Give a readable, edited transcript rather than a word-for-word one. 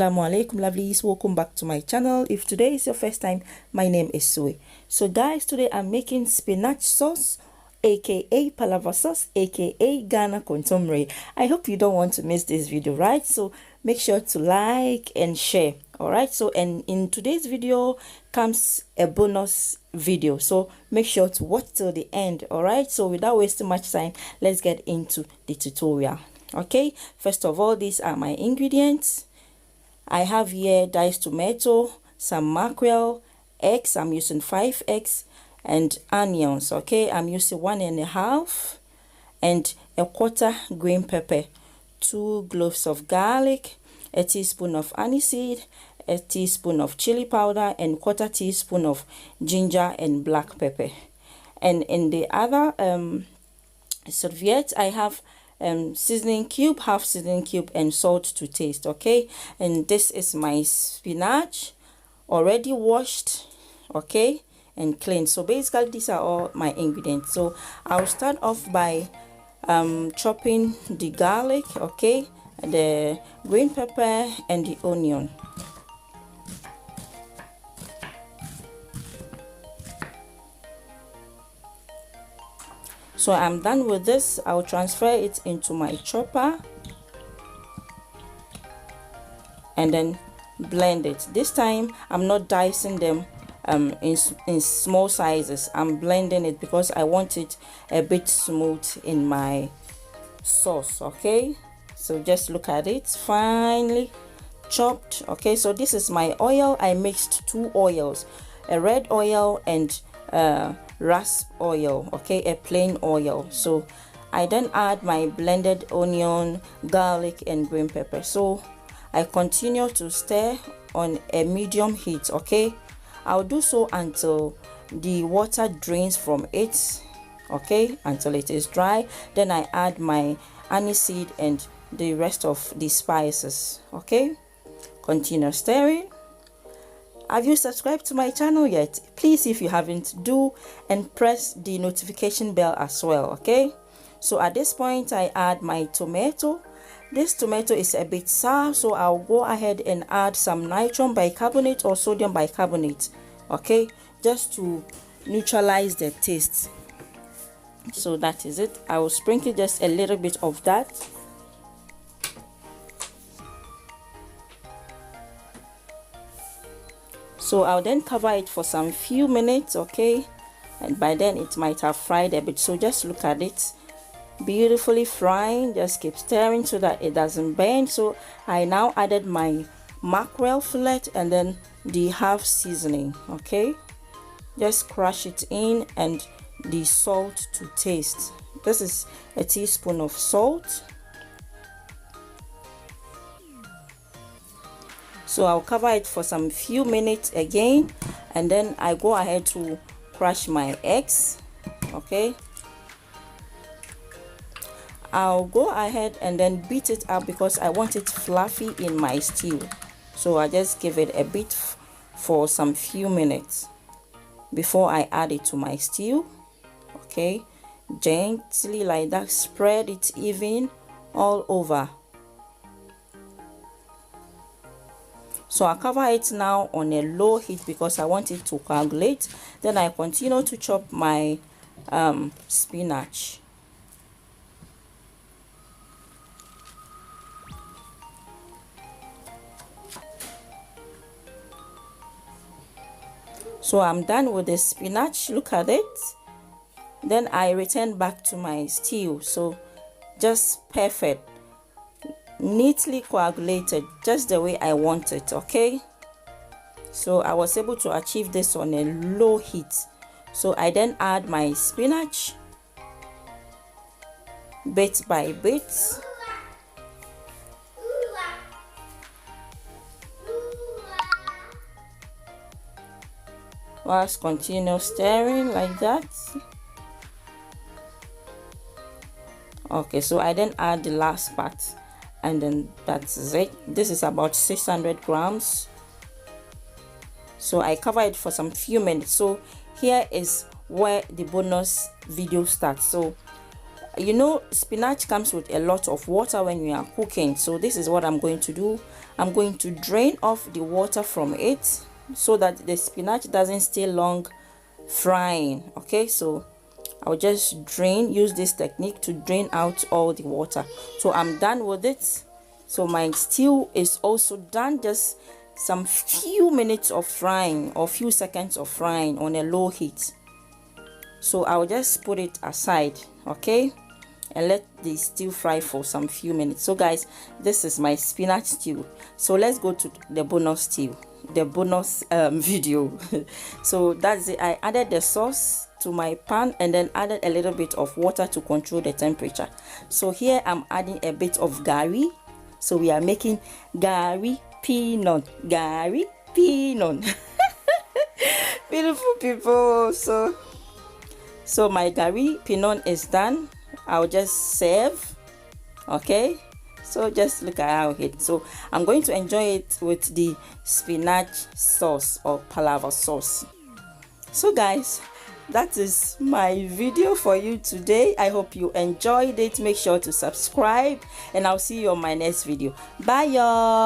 Assalamu alaikum lovelies, welcome back to my channel. If today is your first time, my name is Sue. So guys, today I'm making spinach sauce, aka Palava sauce, aka Ghana Kontomire. I hope you don't want to miss this video, right? So make sure to like and share. All right, so and in today's video comes a bonus video, so make sure to watch till the end. All right, so without wasting much time, let's get into the tutorial. Okay, first of all, these are my ingredients. I have here diced tomato, some mackerel, eggs. I'm using 5 eggs, and onions. Okay, I'm using 1.5 and a quarter green pepper, 2 cloves of garlic, a teaspoon of aniseed, a teaspoon of chili powder, and quarter teaspoon of ginger and black pepper. And in the other serviette, I have seasoning cube, half seasoning cube, and salt to taste. Okay, and this is my spinach, already washed, okay, and clean. So basically these are all my ingredients. So I'll start off by chopping the garlic, okay, the green pepper and the onion. So I'm done with this. I'll transfer it into my chopper and then blend it. This time I'm not dicing them in small sizes. I'm blending it because I want it a bit smooth in my sauce. Okay, so just look at it, finely chopped. Okay, so this is my oil. I mixed 2 oils, a red oil and rasp oil, okay, a plain oil. So I then add my blended onion, garlic and green pepper. So I continue to stir on a medium heat. Okay, I'll do so until the water drains from it, okay, until it is dry. Then I add my aniseed and the rest of the spices. Okay, continue stirring. Have you subscribed to my channel yet? Please, if you haven't, do, and press the notification bell as well. Okay, so at this point I add my tomato. This tomato is a bit sour, so I'll go ahead and add some nitrogen bicarbonate or sodium bicarbonate, okay, just to neutralize the taste. So that is it. I will sprinkle just a little bit of that. So I'll then cover it for some few minutes, okay, and by then it might have fried a bit. So just look at it, beautifully frying. Just keep stirring so that it doesn't burn. So I now added my mackerel fillet and then the half seasoning. Okay, just crush it in, and the salt to taste. This is a teaspoon of salt. So I'll cover it for some few minutes again, and then I go ahead to crush my eggs. Okay, I'll go ahead and then beat it up because I want it fluffy in my stew. So I just give it a bit for some few minutes before I add it to my stew. Okay, gently like that, spread it even all over. So I cover it now on a low heat because I want it to coagulate. Then I continue to chop my spinach. So I'm done with the spinach. Look at it. Then I return back to my stew. So just perfect, neatly coagulated, just the way I want it. Okay, so I was able to achieve this on a low heat. So I then add my spinach bit by bit. Whilst continue stirring like that. Okay, so I then add the last part, and then that's it. This is about 600 grams. So I cover it for some few minutes. So here is where the bonus video starts. So You know, spinach comes with a lot of water when you are cooking, so this is what I'm going to do. I'm going to drain off the water from it so that the spinach doesn't stay long frying. Okay, so I'll just use this technique to drain out all the water. So I'm done with it. So my stew is also done, just some few minutes of frying or few seconds of frying on a low heat. So I'll just put it aside, okay, and let the stew fry for some few minutes. So guys, this is my spinach stew. So let's go to the bonus stew, the bonus video. So that's it. I added the sauce to my pan and then added a little bit of water to control the temperature. So here I'm adding a bit of gari. So we are making gari peanut, gari peanut. Beautiful people. So my gari peanut is done. I'll just serve. Okay, so just look at how it. So I'm going to enjoy it with the spinach sauce or palava sauce. So guys, that is my video for you today. I hope you enjoyed it. Make sure to subscribe and I'll see you on my next video. Bye y'all.